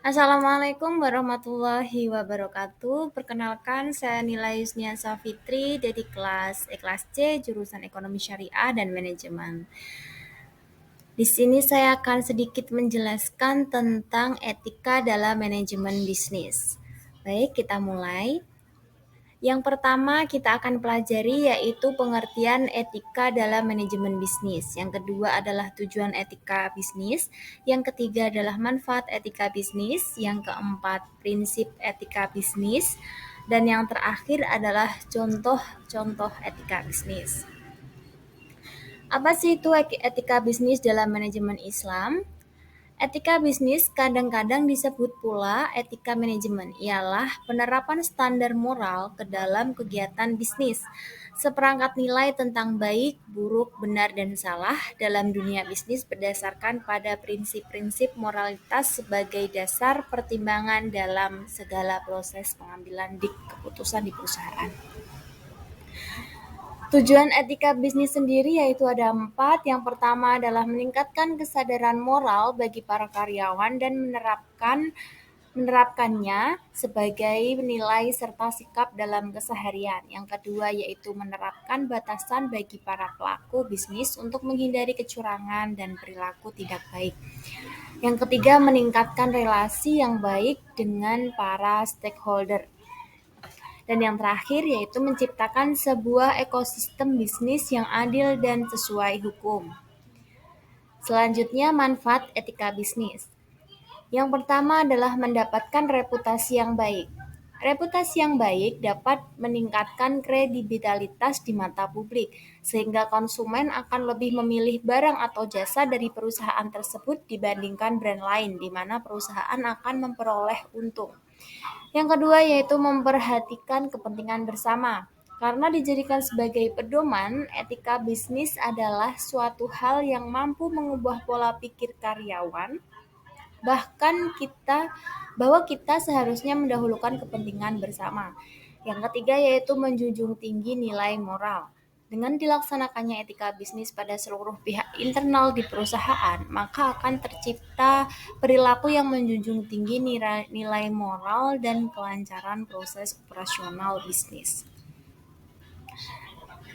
Assalamualaikum warahmatullahi wabarakatuh. Perkenalkan, saya Nila Yusniasa Fitri dari kelas C, jurusan Ekonomi Syariah dan Manajemen. Di sini saya akan sedikit menjelaskan tentang etika dalam manajemen bisnis. Baik, kita mulai. Yang pertama kita akan pelajari yaitu pengertian etika dalam manajemen bisnis. Yang kedua adalah tujuan etika bisnis. Yang ketiga adalah manfaat etika bisnis. Yang keempat prinsip etika bisnis. Dan yang terakhir adalah contoh-contoh etika bisnis. Apa sih itu etika bisnis dalam manajemen Islam? Etika bisnis kadang-kadang disebut pula etika manajemen, ialah penerapan standar moral ke dalam kegiatan bisnis, seperangkat nilai tentang baik, buruk, benar, dan salah dalam dunia bisnis berdasarkan pada prinsip-prinsip moralitas sebagai dasar pertimbangan dalam segala proses pengambilan keputusan di perusahaan. Tujuan etika bisnis sendiri yaitu ada 4. Yang pertama adalah meningkatkan kesadaran moral bagi para karyawan dan menerapkannya sebagai nilai serta sikap dalam keseharian. Yang kedua yaitu menerapkan batasan bagi para pelaku bisnis untuk menghindari kecurangan dan perilaku tidak baik. Yang ketiga meningkatkan relasi yang baik dengan para stakeholder. Dan yang terakhir yaitu menciptakan sebuah ekosistem bisnis yang adil dan sesuai hukum. Selanjutnya, manfaat etika bisnis. Yang pertama adalah mendapatkan reputasi yang baik. Reputasi yang baik dapat meningkatkan kredibilitas di mata publik, sehingga konsumen akan lebih memilih barang atau jasa dari perusahaan tersebut dibandingkan brand lain, di mana perusahaan akan memperoleh untung. Yang kedua yaitu memperhatikan kepentingan bersama. Karena dijadikan sebagai pedoman, etika bisnis adalah suatu hal yang mampu mengubah pola pikir karyawan, bahwa kita seharusnya mendahulukan kepentingan bersama. Yang ketiga yaitu menjunjung tinggi nilai moral. Dengan dilaksanakannya etika bisnis pada seluruh pihak internal di perusahaan, maka akan tercipta perilaku yang menjunjung tinggi nilai moral dan kelancaran proses operasional bisnis.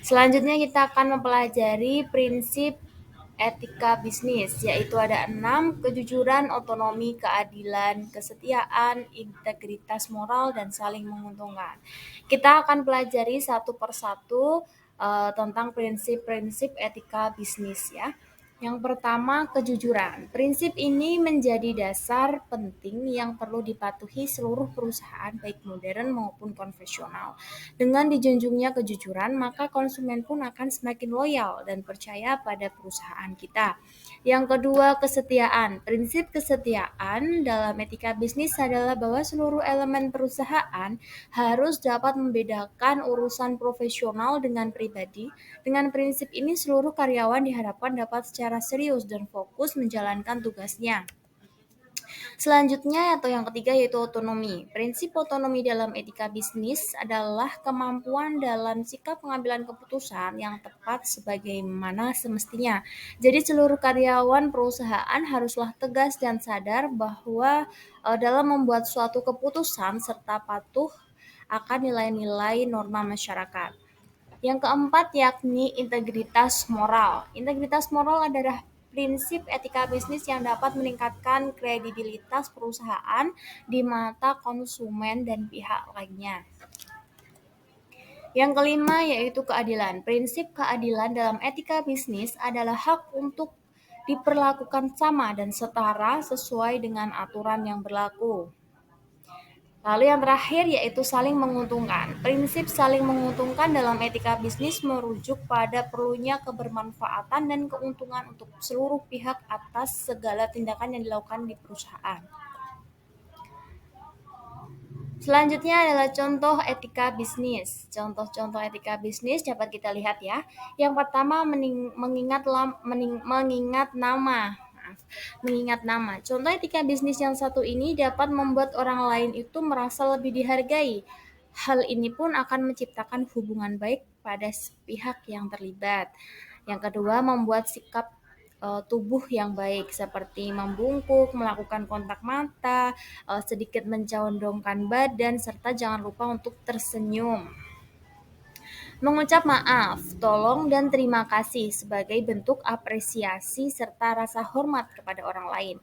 Selanjutnya kita akan mempelajari prinsip etika bisnis, yaitu ada 6: kejujuran, otonomi, keadilan, kesetiaan, integritas moral, dan saling menguntungkan. Kita akan pelajari satu persatu tentang prinsip-prinsip etika bisnis ya. Yang pertama, kejujuran. Prinsip ini menjadi dasar penting yang perlu dipatuhi seluruh perusahaan baik modern maupun konvensional. Dengan dijunjungnya kejujuran, maka konsumen pun akan semakin loyal dan percaya pada perusahaan kita. Yang kedua, kesetiaan. Prinsip kesetiaan dalam etika bisnis adalah bahwa seluruh elemen perusahaan harus dapat membedakan urusan profesional dengan pribadi. Dengan prinsip ini, seluruh karyawan diharapkan dapat secara serius dan fokus menjalankan tugasnya. Selanjutnya atau yang ketiga yaitu otonomi. Prinsip otonomi dalam etika bisnis adalah kemampuan dalam sikap pengambilan keputusan yang tepat sebagaimana semestinya. Jadi seluruh karyawan perusahaan haruslah tegas dan sadar bahwa dalam membuat suatu keputusan serta patuh akan nilai-nilai norma masyarakat. Yang keempat yakni integritas moral. Integritas moral adalah prinsip etika bisnis yang dapat meningkatkan kredibilitas perusahaan di mata konsumen dan pihak lainnya. Yang kelima yaitu keadilan. Prinsip keadilan dalam etika bisnis adalah hak untuk diperlakukan sama dan setara sesuai dengan aturan yang berlaku. Lalu yang terakhir yaitu saling menguntungkan. Prinsip saling menguntungkan dalam etika bisnis merujuk pada perlunya kebermanfaatan dan keuntungan untuk seluruh pihak atas segala tindakan yang dilakukan di perusahaan. Selanjutnya adalah contoh etika bisnis. Contoh-contoh etika bisnis dapat kita lihat ya. Yang pertama mengingat nama. Mengingat nama. Contoh etika bisnis yang satu ini dapat membuat orang lain itu merasa lebih dihargai. Hal ini pun akan menciptakan hubungan baik pada pihak yang terlibat. Yang kedua, membuat sikap tubuh yang baik seperti membungkuk, melakukan kontak mata, sedikit mencondongkan badan, serta jangan lupa untuk tersenyum. Mengucap maaf, tolong, dan terima kasih sebagai bentuk apresiasi serta rasa hormat kepada orang lain.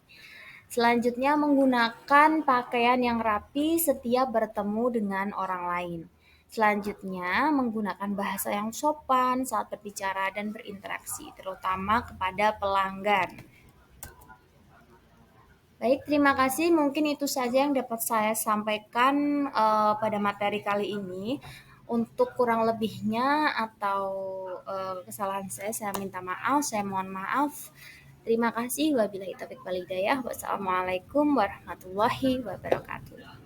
Selanjutnya, menggunakan pakaian yang rapi setiap bertemu dengan orang lain. Selanjutnya, menggunakan bahasa yang sopan saat berbicara dan berinteraksi, terutama kepada pelanggan. Baik, terima kasih. Mungkin itu saja yang dapat saya sampaikan pada materi kali ini. Untuk kurang lebihnya atau kesalahan saya minta maaf, saya mohon maaf. Terima kasih. Wabillahi taufiq wal hidayah. Wassalamualaikum warahmatullahi wabarakatuh.